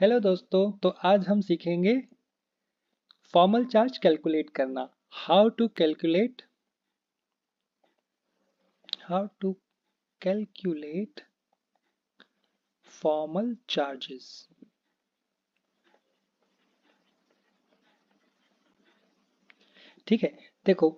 Hello दोस्तों, तो आज हम सीखेंगे फॉर्मल चार्ज कैलकुलेट करना। How to calculate how to calculate formal charges. ठीक है। देखो,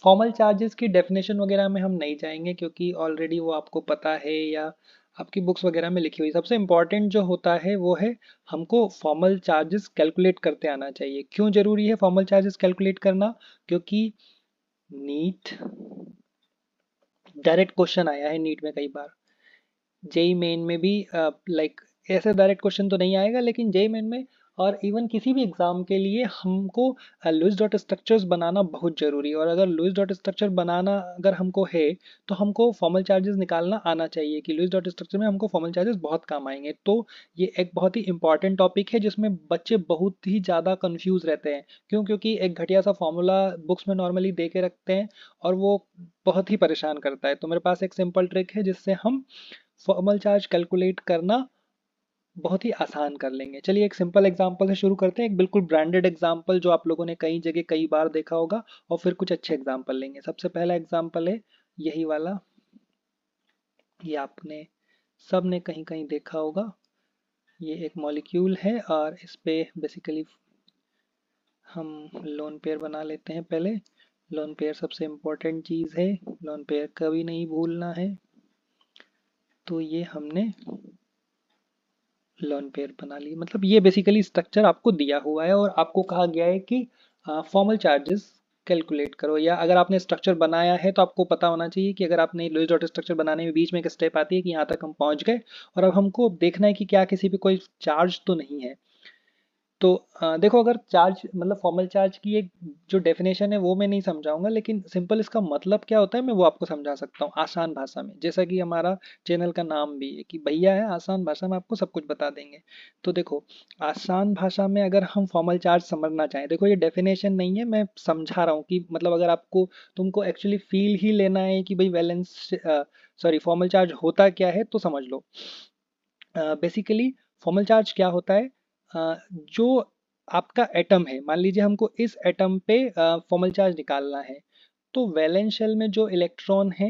फॉर्मल चार्जेस की डेफिनेशन वगैरह में हम नहीं जाएंगे क्योंकि ऑलरेडी वो आपको पता है या आपकी बुक्स वगैरह में लिखी हुई। सबसे इम्पॉर्टेंट जो होता है वो है हमको फॉर्मल चार्जेस कैलकुलेट करते आना चाहिए। क्यों जरूरी है फॉर्मल चार्जेस कैलकुलेट करना? क्योंकि नीट डायरेक्ट क्वेश्चन आया है नीट में कई बार। जेई मेन में भी लाइक ऐसे डायरेक्ट क्वेश्चन तो नहीं आएगा, लेकिन जेई मेन में और इवन किसी भी एग्जाम के लिए हमको लुइस डॉट स्ट्रक्चर्स बनाना बहुत जरूरी है। और अगर लुइस डॉट स्ट्रक्चर बनाना अगर हमको है तो हमको फॉर्मल चार्जेस निकालना आना चाहिए कि लुइस डॉट स्ट्रक्चर में हमको फॉर्मल चार्जेस बहुत काम आएंगे। तो ये एक बहुत ही इंपॉर्टेंट टॉपिक है जिसमें बच्चे बहुत ही ज़्यादा कंफ्यूज रहते हैं। क्यों? क्योंकि एक घटिया सा फॉर्मूला बुक्स में नॉर्मली दे के रखते हैं और वो बहुत ही परेशान करता है। तो मेरे पास एक सिंपल ट्रिक है जिससे हम फॉर्मल चार्ज कैलकुलेट करना बहुत ही आसान कर लेंगे। चलिए एक सिंपल एग्जांपल से शुरू करते हैं, एक बिल्कुल ब्रांडेड एग्जांपल जो आप लोगों ने कई जगह कई बार देखा होगा, और फिर कुछ अच्छे एग्जांपल लेंगे। सबसे पहला एग्जांपल है यही वाला। ये आपने सब ने कहीं कहीं देखा होगा। ये एक मॉलिक्यूल है और इस पे बेसिकली हम लोन पेयर बना लेते हैं। पहले लोन पेयर सबसे इम्पोर्टेंट चीज़ है, लोन पेयर कभी नहीं भूलना है। तो ये हमने लोन पेयर बना ली। मतलब ये बेसिकली स्ट्रक्चर आपको दिया हुआ है और आपको कहा गया है कि फॉर्मल चार्जेस कैलकुलेट करो। या अगर आपने स्ट्रक्चर बनाया है तो आपको पता होना चाहिए कि अगर आपने लुईस डॉट स्ट्रक्चर बनाने में बीच में एक स्टेप आती है कि यहाँ तक हम पहुंच गए और अब हमको देखना है कि क्या किसी पे कोई चार्ज तो नहीं है। तो देखो, अगर चार्ज मतलब फॉर्मल चार्ज की एक जो डेफिनेशन है वो मैं नहीं समझाऊंगा, लेकिन सिंपल इसका मतलब क्या होता है मैं वो आपको समझा सकता हूँ आसान भाषा में। जैसा कि हमारा चैनल का नाम भी है कि भैया है आसान भाषा में आपको सब कुछ बता देंगे। तो देखो, आसान भाषा में अगर हम फॉर्मल चार्ज समझना चाहें, देखो ये डेफिनेशन नहीं है, मैं समझा रहा हूँ कि मतलब अगर आपको तुमको एक्चुअली फील ही लेना है कि भाई वैलेंस सॉरी फॉर्मल चार्ज होता क्या है तो समझ लो। बेसिकली फॉर्मल चार्ज क्या होता है? जो आपका एटम है, मान लीजिए हमको इस एटम पे फॉर्मल चार्ज निकालना है। तो वैलेंस शेल में जो इलेक्ट्रॉन है,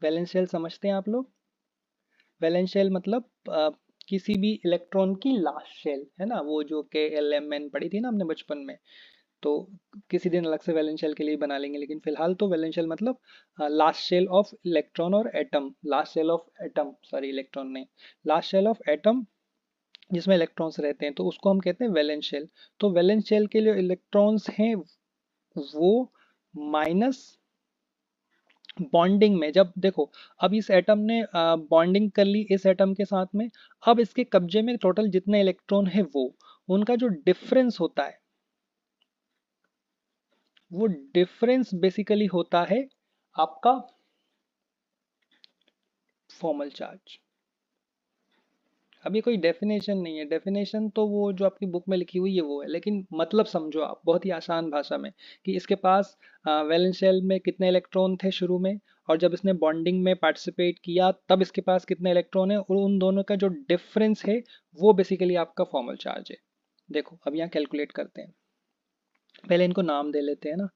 वैलेंस शेल समझते हैं आप लोग? वैलेंस शेल मतलब किसी भी इलेक्ट्रॉन की लास्ट शेल है ना, वो जो के एल एम एन पढ़ी थी ना हमने बचपन में। तो किसी दिन अलग से वैलेंस शेल के लिए बना लेंगे, लेकिन फिलहाल तो वैलेंस शेल मतलब लास्ट शेल ऑफ इलेक्ट्रॉन और atom, last shell of atom, sorry electron नहीं, लास्ट शेल ऑफ एटम जिसमें इलेक्ट्रॉन्स रहते हैं, तो उसको हम कहते हैं वैलेंस शेल। तो वैलेंस शेल के लिए इलेक्ट्रॉन्स हैं वो माइनस बॉन्डिंग में। जब देखो, अब इस एटम ने बॉन्डिंग कर ली इस एटम के साथ में, अब इसके कब्जे में टोटल जितने इलेक्ट्रॉन है वो उनका जो डिफरेंस होता है, वो डिफरेंस बेसिकली होता है आपका फॉर्मल चार्ज। अब ये कोई डेफिनेशन नहीं है, डेफिनेशन तो वो जो आपकी बुक में लिखी हुई है वो है, लेकिन मतलब समझो आप बहुत ही आसान भाषा में कि इसके पास वैलेंस शेल में कितने इलेक्ट्रॉन थे शुरू में, और जब इसने बॉन्डिंग में पार्टिसिपेट किया तब इसके पास कितने इलेक्ट्रॉन है, और उन दोनों का जो डिफरेंस है वो बेसिकली आपका फॉर्मल चार्ज है। देखो अब यहाँ कैलकुलेट करते हैं, पहले इनको नाम दे लेते हैं ना।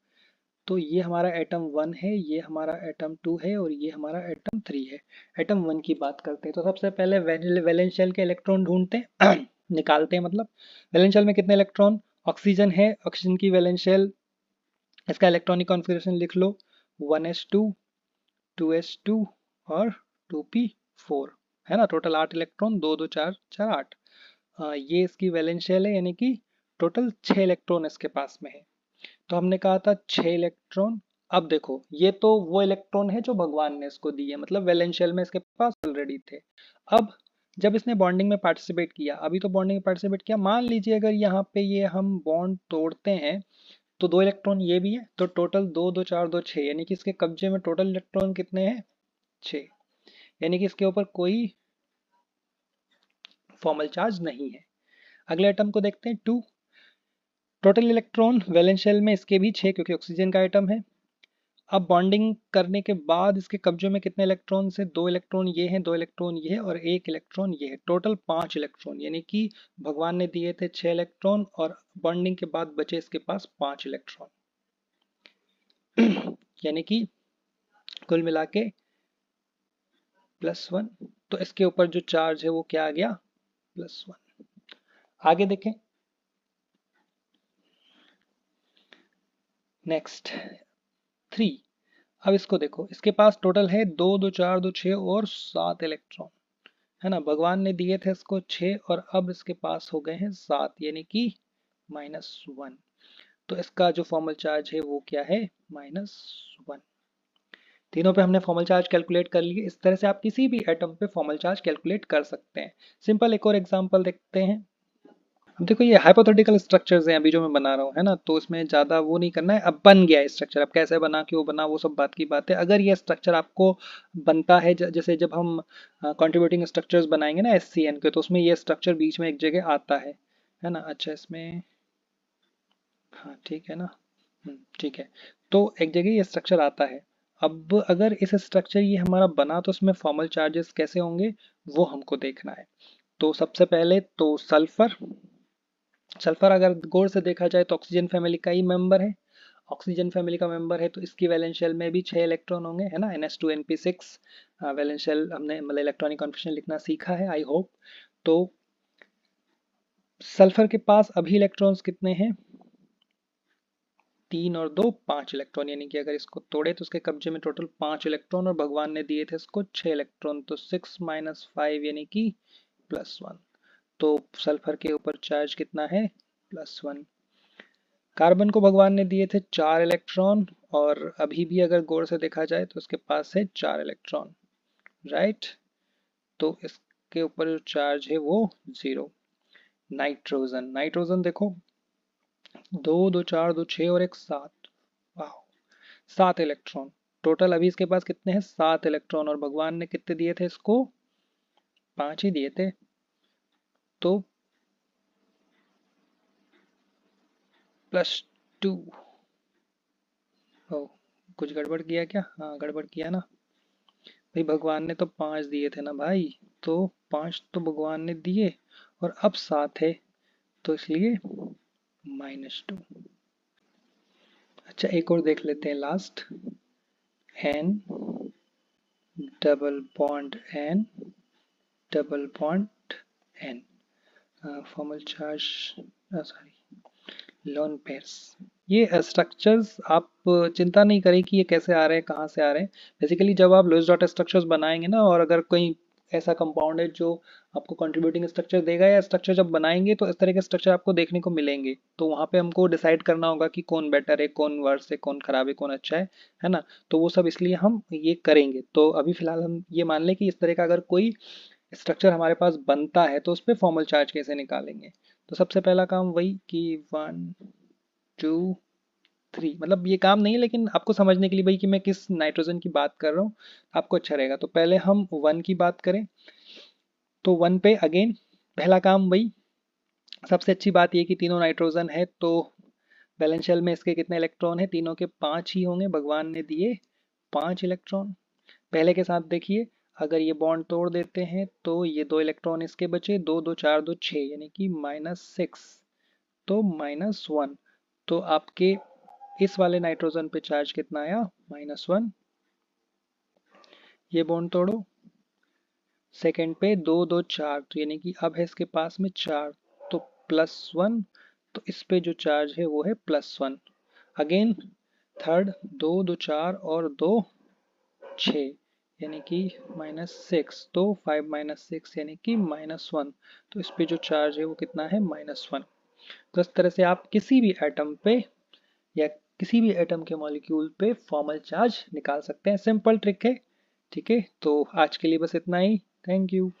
तो ये हमारा एटम 1 है, ये हमारा एटम 2 है और ये हमारा एटम 3 है। एटम 1 की बात करते हैं तो सबसे पहले वैलेंस शेल के इलेक्ट्रॉन ढूंढते हैं निकालते हैं मतलब। वैलेंस शेल में कितने इलेक्ट्रॉन? ऑक्सीजन है, ऑक्सीजन की वैलेंस शेल, इसका इलेक्ट्रॉनिक कॉन्फ़िगरेशन लिख लो, 1s2 2s2 और 2p4, है ना। Total 8 electron, 2 2 4 4 8। ये इसकी वैलेंस शेल है, यानी कि टोटल 6 इलेक्ट्रॉन इसके पास में है। तो हमने कहा था 6 इलेक्ट्रॉन। अब देखो, ये तो वो इलेक्ट्रॉन है जो भगवान ने इसको दिए, मतलब वैलेंस शेल में इसके पास ऑलरेडी थे। अब जब इसने बॉन्डिंग में पार्टिसिपेट किया, अभी तो बॉन्डिंग में पार्टिसिपेट किया, मान लीजिए अगर यहाँ पे ये हम बॉन्ड तोड़ते हैं तो 2 इलेक्ट्रॉन ये भी है, तो टोटल 2 2 4 2 6, यानी कि इसके कब्जे में टोटल इलेक्ट्रॉन कितने हैं? 6। यानी कि इसके ऊपर कोई फॉर्मल चार्ज नहीं है। अगले एटम को देखते हैं 2। टोटल इलेक्ट्रॉन वैलेंस शेल में इसके भी 6 क्योंकि ऑक्सीजन का एटम है। अब बॉन्डिंग करने के बाद इसके कब्जे में कितने इलेक्ट्रॉन है? 2 इलेक्ट्रॉन ये हैं, 2 इलेक्ट्रॉन ये है और 1 इलेक्ट्रॉन ये है। टोटल 5 इलेक्ट्रॉन, यानी कि भगवान ने दिए थे 6 इलेक्ट्रॉन और बॉन्डिंग के बाद बचे इसके पास 5 इलेक्ट्रॉन। यानी कि कुल मिला के +1। तो इसके ऊपर जो चार्ज है वो क्या आ गया? +1। आगे देखें, नेक्स्ट 3। अब इसको देखो, इसके पास टोटल है 2 2 4 2 6 और 7 इलेक्ट्रॉन, है ना। भगवान ने दिए थे इसको 6 और अब इसके पास हो गए हैं 7, यानी कि -1। तो इसका जो फॉर्मल चार्ज है वो क्या है? -1। तीनों पे हमने फॉर्मल चार्ज कैलकुलेट कर लिए। इस तरह से आप किसी भी एटम पे फॉर्मल चार्ज कैलकुलेट कर सकते हैं। सिंपल एक और एग्जांपल देखते हैं। अब देखो ये हाइपोथेटिकल स्ट्रक्चर्स हैं अभी जो मैं बना रहा हूँ, है ना, तो इसमें ज़्यादा वो नहीं करना है। अब बन गया स्ट्रक्चर, अब कैसे बना, क्यों बना, वो सब बात की बात है। अगर ये स्ट्रक्चर आपको बनता है, जैसे जब हम कंट्रीब्यूटिंग स्ट्रक्चर्स बनाएंगे ना SCN के, तो उसमें ये स्ट्रक्चर बीच में एक जगह आता है ना। अच्छा इसमें, हाँ ठीक है ना, ठीक है। तो एक जगह ये स्ट्रक्चर आता है। अब अगर इस स्ट्रक्चर ये हमारा बना तो उसमें फॉर्मल चार्जेस कैसे होंगे वो हमको देखना है। तो सबसे पहले तो सल्फर। सल्फर अगर गौर से देखा जाए तो ऑक्सीजन फैमिली का ही मेंबर है। ऑक्सीजन फैमिली का मेंबर है तो इसकी वैलेंस शेल में भी 6 इलेक्ट्रॉन होंगे, है ना। NH2 NP6 वैलेंस शेल हमने मतलब इलेक्ट्रॉनिक कॉन्फ़िगरेशन लिखना सीखा है, आई होप। तो सल्फर के पास अभी इलेक्ट्रॉन्स कितने हैं? 3 और 2 5 इलेक्ट्रॉन, यानी कि अगर इसको तोड़े तो उसके कब्जे में टोटल 5 इलेक्ट्रॉन और भगवान ने दिए थे इसको 6 इलेक्ट्रॉन, तो 6 - 5 यानी कि +1। तो सल्फर के ऊपर चार्ज कितना है? +1। कार्बन को भगवान ने दिए थे 4 इलेक्ट्रॉन और अभी भी अगर गौर से देखा जाए तो उसके पास है 4 इलेक्ट्रॉन, राइट। तो इसके ऊपर जो चार्ज है वो 0। नाइट्रोजन, नाइट्रोजन देखो, 2 2 4 2 6 और एक 7, वाह, 7 इलेक्ट्रॉन। टोटल अभी इसके पास कितने हैं? 7 इलेक्ट्रॉन और भगवान ने कितने दिए थे इसको? 5 ही दिए थे। तो +2। ओ, कुछ गड़बड़ किया क्या? हाँ गड़बड़ किया ना भाई, भगवान ने तो 5 दिए थे ना भाई, तो 5 तो भगवान ने दिए और अब 7 है, तो इसलिए -2। अच्छा एक और देख लेते हैं last, N double bond N double bond N, formal charge, sorry, lone pairs. ये स्ट्रक्चर्स आप चिंता नहीं करें कि ये कैसे आ रहे हैं, कहाँ से आ रहे हैं। बेसिकली जब आप लुईस डॉट स्ट्रक्चर्स बनाएंगे ना, और अगर कोई ऐसा कंपाउंड है जो आपको कंट्रीब्यूटिंग स्ट्रक्चर देगा, या स्ट्रक्चर जब बनाएंगे तो इस तरह के स्ट्रक्चर आपको देखने को मिलेंगे, तो वहाँ पे हमको डिसाइड करना होगा कि कौन बेटर है, कौन वर्स है, कौन खराब है, कौन अच्छा है ना। तो वो सब इसलिए हम ये करेंगे। तो अभी फिलहाल हम ये मान लें कि इस तरह का अगर कोई स्ट्रक्चर हमारे पास बनता है तो उस पर फॉर्मल चार्ज कैसे निकालेंगे। तो सबसे पहला काम वही कि 1 2 3, मतलब ये काम नहीं है लेकिन आपको समझने के लिए भाई कि मैं किस नाइट्रोजन की बात कर रहा हूँ, आपको अच्छा रहेगा। तो पहले हम 1 की बात करें, तो 1 पे अगेन पहला काम वही, सबसे अच्छी बात ये कि तीनों नाइट्रोजन है, तो बैलेंस शेल में इसके कितने इलेक्ट्रॉन है? तीनों के 5 ही होंगे, भगवान ने दिए 5 इलेक्ट्रॉन। पहले के साथ देखिए, अगर ये बॉन्ड तोड़ देते हैं तो ये 2 इलेक्ट्रॉन इसके बचे, 2 2 4 2 6, यानी कि -6, तो -1। तो आपके इस वाले नाइट्रोजन पे चार्ज कितना आया? -1। ये बॉन्ड तोड़ो, सेकंड पे 2 2 4, तो यानी कि अब है इसके पास में 4, तो +1। तो इस पे जो चार्ज है वो है +1। अगेन थर्ड, 2 2 4 और 2 6, यानी कि -6, तो 5 - 6 यानी कि -1। तो इस पे जो चार्ज है वो कितना है? -1। तो इस तरह से आप किसी भी एटम पे या किसी भी एटम के मॉलिक्यूल पे फॉर्मल चार्ज निकाल सकते हैं। सिंपल ट्रिक है, ठीक है। तो आज के लिए बस इतना ही। Thank you.